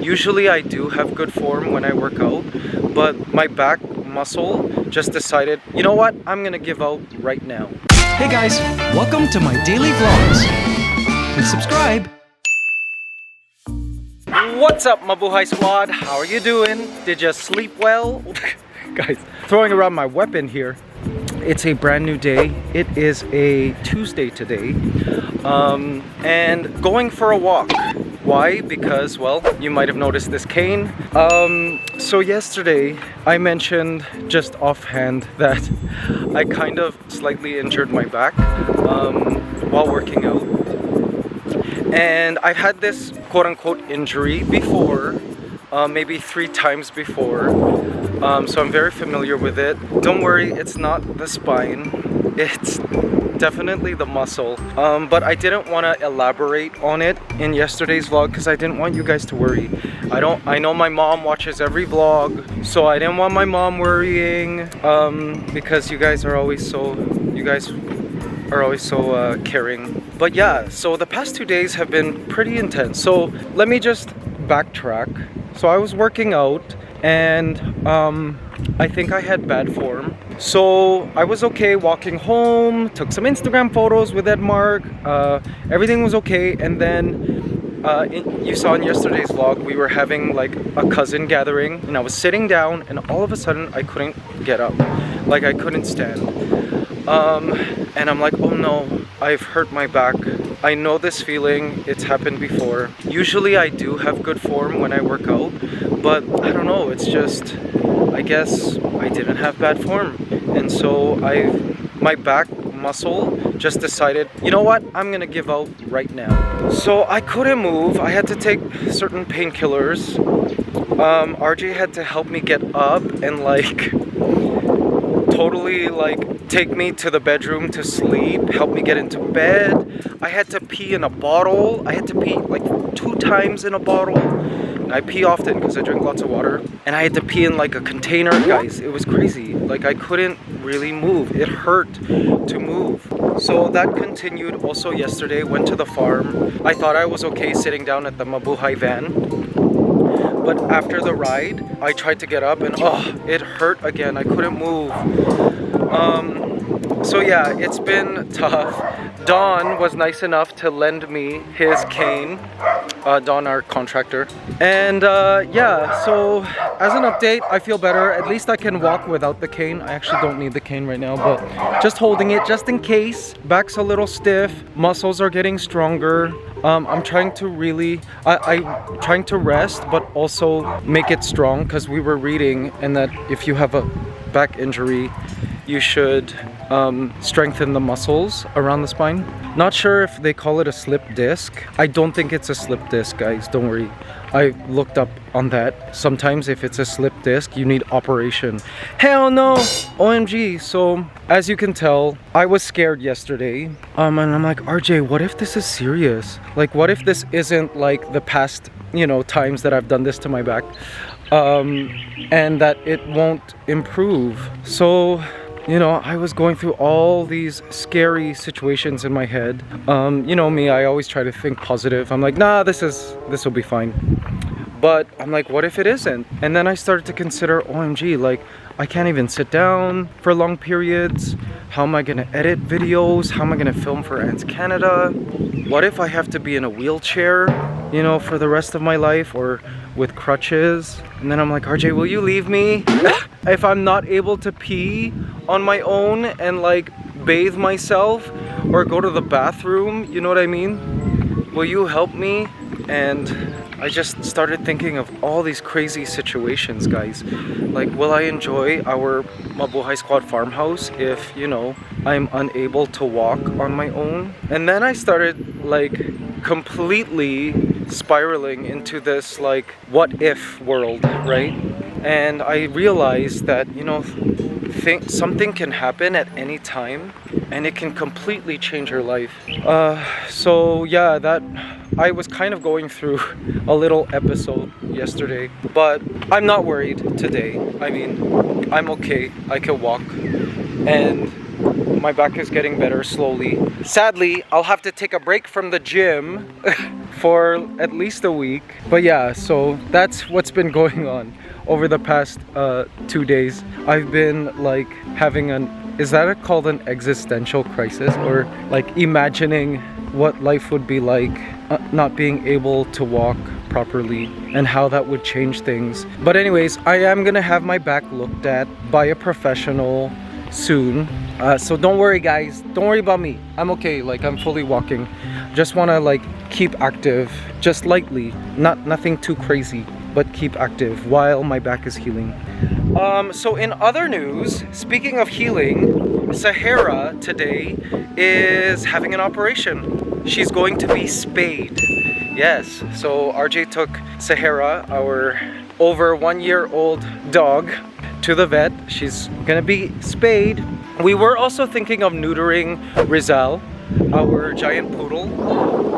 Usually I do have good form when I work out, but my back muscle just decided, you know what, I'm gonna give out right now. Hey guys, welcome to my daily vlogs. Please subscribe. What's up, Mabuhay Squad? How are you doing? Did you sleep well? Guys, throwing around my weapon here. It's a brand new day. It is a Tuesday today. And going for a walk. Why? Because, well, you might have noticed this cane. So yesterday I mentioned just offhand that I kind of slightly injured my back while working out. And I've had this quote-unquote injury before, maybe 3 times before. So I'm very familiar with it. Don't worry, it's not the spine. It's definitely the muscle. But I didn't want to elaborate on it in yesterday's vlog because I didn't want you guys to worry. I know my mom watches every vlog, so I didn't want my mom worrying because you guys are always so caring. But yeah, so the past 2 days have been pretty intense. So let me just backtrack. So I was working out and I think I had bad form. So I was okay walking home, took some Instagram photos with Ed Mark, everything was okay. And then you saw in yesterday's vlog, we were having like a cousin gathering and I was sitting down and all of a sudden I couldn't get up, like I couldn't stand. And I'm like, oh no, I've hurt my back. I know this feeling, it's happened before. Usually I do have good form when I work out, but I don't know, it's just, I guess I didn't have bad form. And so my back muscle just decided, you know what, I'm gonna give out right now. So I couldn't move, I had to take certain painkillers. RJ had to help me get up and like totally like take me to the bedroom to sleep, help me get into bed. I had to pee in a bottle. I had to pee like 2 times in a bottle. I pee often because I drink lots of water. And I had to pee in like a container. Guys, it was crazy. Like I couldn't really move. It hurt to move. So that continued also yesterday. Went to the farm. I thought I was okay sitting down at the Mabuhay van. But after the ride, I tried to get up and it hurt again. I couldn't move. So yeah, it's been tough. Don was nice enough to lend me his cane. Don, our contractor. And yeah, so as an update, I feel better. At least I can walk without the cane. I actually don't need the cane right now, but just holding it just in case. Back's a little stiff. Muscles are getting stronger. I'm trying to really, I'm trying to rest, but also make it strong because we were reading and that if you have a back injury, you should strengthen the muscles around the spine. Not sure if they call it a slip disc. I don't think it's a slip disc, guys, don't worry. I looked up on that. Sometimes if it's a slip disc, you need operation. Hell no! OMG. So as you can tell, I was scared yesterday. And I'm like, RJ, what if this is serious? Like, what if this isn't like the past, you know, times that I've done this to my back? And that it won't improve. So, you know, I was going through all these scary situations in my head. You know me, I always try to think positive. I'm like, nah, this will be fine. But I'm like, what if it isn't? And then I started to consider, OMG, like, I can't even sit down for long periods. How am I gonna edit videos? How am I gonna film for ANTSCANADA? What if I have to be in a wheelchair, you know, for the rest of my life or with crutches? And then I'm like, RJ, will you leave me? If I'm not able to pee on my own and like bathe myself or go to the bathroom, you know what I mean? Will you help me? And I just started thinking of all these crazy situations, guys. Like, will I enjoy our Mabuhay Squad farmhouse if, you know, I'm unable to walk on my own? And then I started like completely spiraling into this like what if world, right? And I realized that, you know, something can happen at any time and it can completely change your life. So yeah, that I was kind of going through a little episode yesterday, but I'm not worried today. I mean, I'm okay. I can walk. And my back is getting better slowly. Sadly, I'll have to take a break from the gym for at least a week. But yeah, so that's what's been going on over the past 2 days. I've been like having is that called an existential crisis, or like imagining what life would be like not being able to walk properly and how that would change things. But anyways, I am gonna have my back looked at by a professional soon, so don't worry guys, don't worry about me. I'm okay, like I'm fully walking. Just want to like keep active, just lightly, nothing too crazy, but keep active while my back is healing. So in other news, speaking of healing, Sahara today is having an operation. She's going to be spayed. Yes, so RJ took Sahara, our over 1-year-old dog, to the vet. She's gonna be spayed. We were also thinking of neutering Rizal, our giant poodle,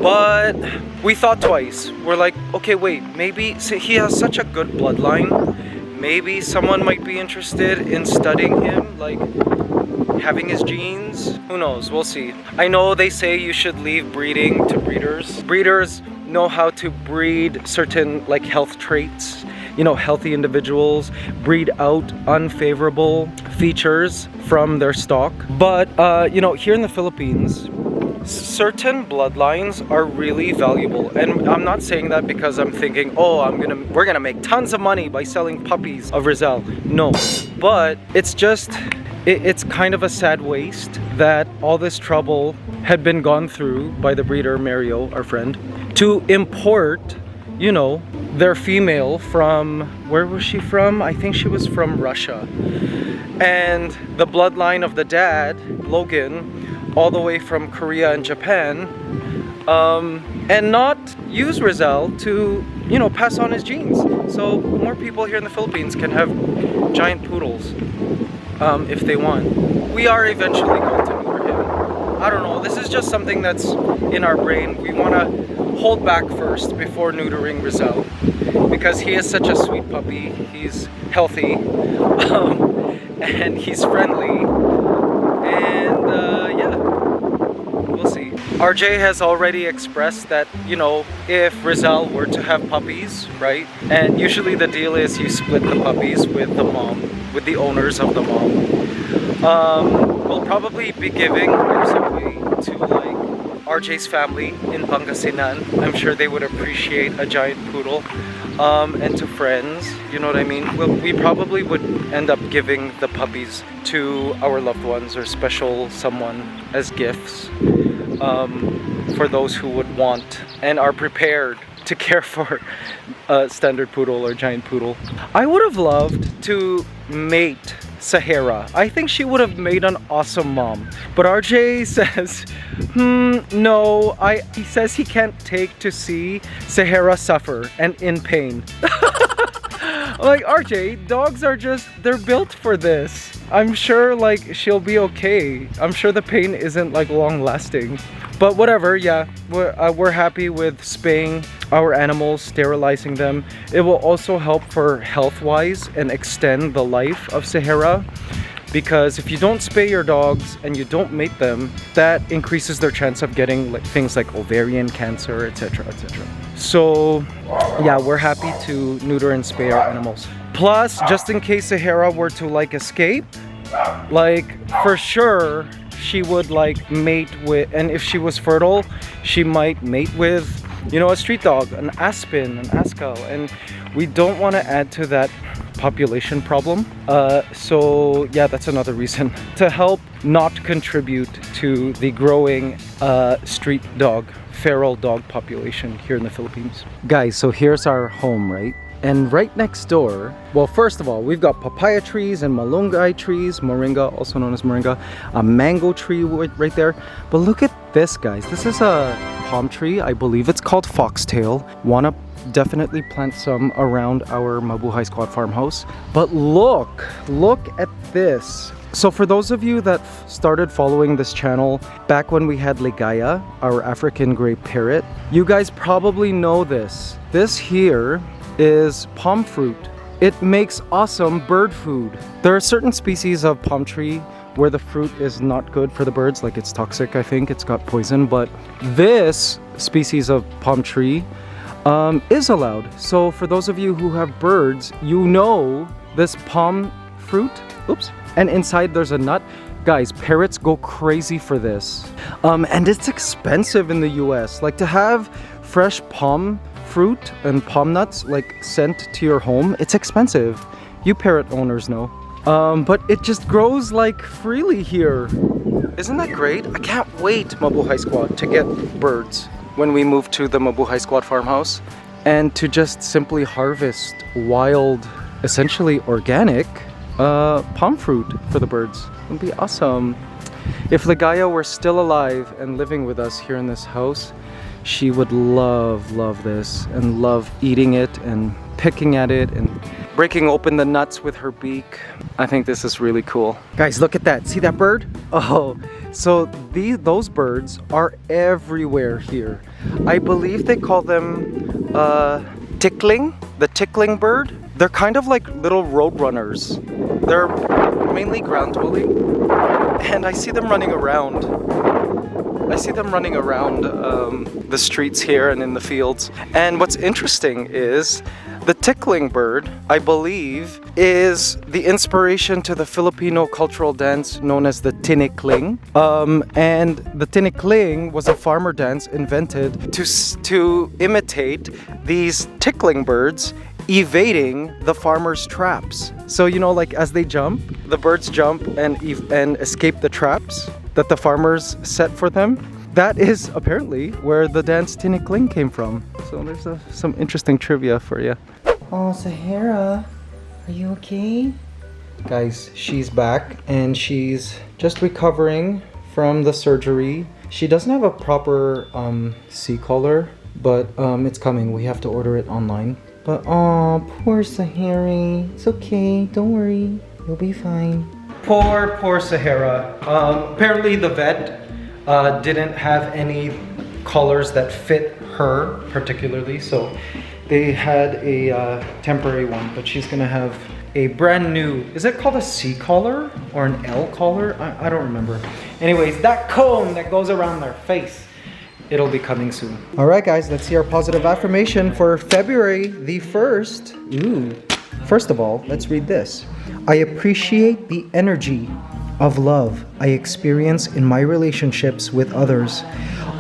but we thought twice. We're like, okay, wait, maybe he has such a good bloodline. Maybe someone might be interested in studying him, like having his genes. Who knows? We'll see. I know they say you should leave breeding to breeders. Breeders know how to breed certain like health traits. You know, healthy individuals breed out unfavorable features from their stock. But you know, here in the Philippines, certain bloodlines are really valuable, and I'm not saying that because I'm thinking, oh, we're gonna make tons of money by selling puppies of Rizal. No, but it's just it's kind of a sad waste that all this trouble had been gone through by the breeder Mario, our friend, to import, you know, their female from, where was she from? I think she was from Russia. And the bloodline of the dad, Logan, all the way from Korea and Japan, and not use Rizal to, you know, pass on his genes. So more people here in the Philippines can have giant poodles if they want. We are eventually going to neuter him. I don't know, this is just something that's in our brain. We want to hold back first before neutering Rizal, because he is such a sweet puppy. He's healthy, and he's friendly, and yeah, we'll see. RJ has already expressed that, you know, if Rizal were to have puppies, right, and usually the deal is you split the puppies with the mom, with the owners of the mom. We'll probably be giving ours away to like RJ's family in Pangasinan. I'm sure they would appreciate a giant poodle, and to friends, you know what I mean? We probably would end up giving the puppies to our loved ones or special someone as gifts, for those who would want and are prepared to care for a standard poodle or giant poodle. I would have loved to mate Sahara. I think she would have made an awesome mom. But RJ says, no, he says he can't take to see Sahara suffer and in pain. I'm like, RJ, dogs are just, they're built for this. I'm sure like she'll be okay. I'm sure the pain isn't like long lasting. But whatever, yeah, we're happy with spaying our animals, sterilizing them. It will also help for health-wise and extend the life of Sahara, because if you don't spay your dogs and you don't mate them, that increases their chance of getting like things like ovarian cancer, etc., etc. So yeah, we're happy to neuter and spay our animals. Plus, just in case Sahara were to like escape, like for sure she would like mate with, and if she was fertile, she might mate with, you know, a street dog, an Aspen, an Ascal, and we don't want to add to that population problem. So yeah, that's another reason to help not contribute to the growing street dog, feral dog population here in the Philippines. Guys, so here's our home, right? And right next door, well, first of all, we've got papaya trees and malunggay trees, moringa, also known as moringa, a mango tree right there. But look at this, guys. This is a palm tree. I believe it's called foxtail. Wanna definitely plant some around our Mabuhay Squad farmhouse. But look at this. So for those of you that started following this channel back when we had Ligaya, our African gray parrot, you guys probably know this. This here is palm fruit. It makes awesome bird food. There are certain species of palm tree where the fruit is not good for the birds, like it's toxic, I think. It's got poison, but this species of palm tree is allowed. So for those of you who have birds, you know this palm fruit, oops, and inside there's a nut. Guys, parrots go crazy for this. And it's expensive in the US. Like to have fresh palm fruit and palm nuts like sent to your home, it's expensive. You parrot owners know. But it just grows like freely here. Isn't that great? I can't wait, Mabuhay Squad, to get birds when we move to the Mabuhay Squad farmhouse and to just simply harvest wild, essentially organic palm fruit for the birds. It would be awesome. If Ligaya were still alive and living with us here in this house, she would love this and love eating it and picking at it and breaking open the nuts with her beak. I think this is really cool. Guys, look at that. See that bird? Oh, so those birds are everywhere here. I believe they call them tickling, the tickling bird. They're kind of like little road runners. They're mainly ground dwelling, and I see them running around. The streets here and in the fields. And what's interesting is the tickling bird, I believe, is the inspiration to the Filipino cultural dance known as the tinikling. And the tinikling was a farmer dance invented to imitate these tickling birds evading the farmer's traps. So you know, like as they jump, the birds jump and escape the traps that the farmers set for them. That is apparently where the dance tinikling came from. So there's some interesting trivia for you. Oh, Sahara, are you okay? Guys, she's back and she's just recovering from the surgery. She doesn't have a proper C-collar, but it's coming. We have to order it online. But oh, poor Sahara. It's okay, don't worry. You'll be fine. Poor Sahara. Apparently the vet didn't have any collars that fit her particularly, so they had a temporary one, but she's gonna have a brand new, is it called a C collar or an L collar? I don't remember. Anyways, that comb that goes around their face, it'll be coming soon. All right, guys, let's see our positive affirmation for February the 1st. Ooh. First of all, let's read this. I appreciate the energy of love I experience in my relationships with others,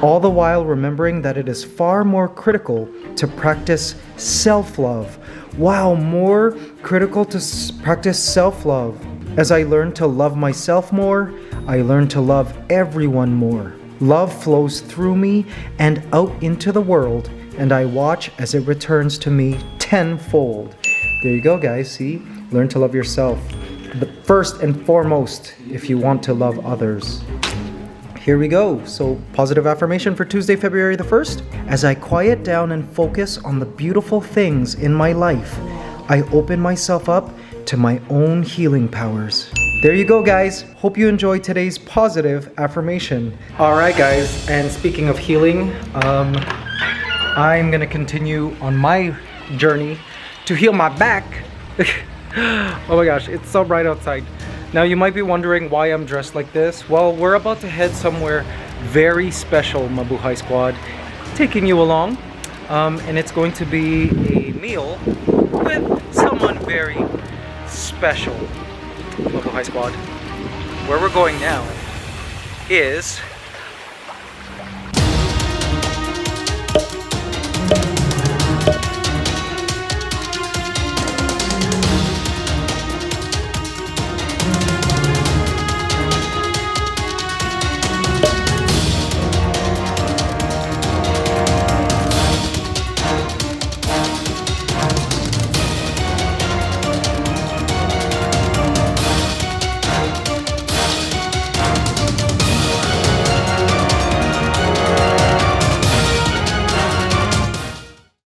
all the while remembering that it is far more critical to practice self-love. Wow, more critical to practice self-love. As I learn to love myself more, I learn to love everyone more. Love flows through me and out into the world, and I watch as it returns to me tenfold. There you go, guys. See? Learn to love yourself. But first and foremost, if you want to love others. Here we go. So, positive affirmation for Tuesday, February the 1st. As I quiet down and focus on the beautiful things in my life, I open myself up to my own healing powers. There you go, guys. Hope you enjoyed today's positive affirmation. All right, guys. And speaking of healing, I'm gonna continue on my journey to heal my back. Oh my gosh, it's so bright outside. Now you might be wondering why I'm dressed like this. Well, we're about to head somewhere very special, Mabuhay Squad, taking you along. And it's going to be a meal with someone very special, Mabuhay Squad. Where we're going now is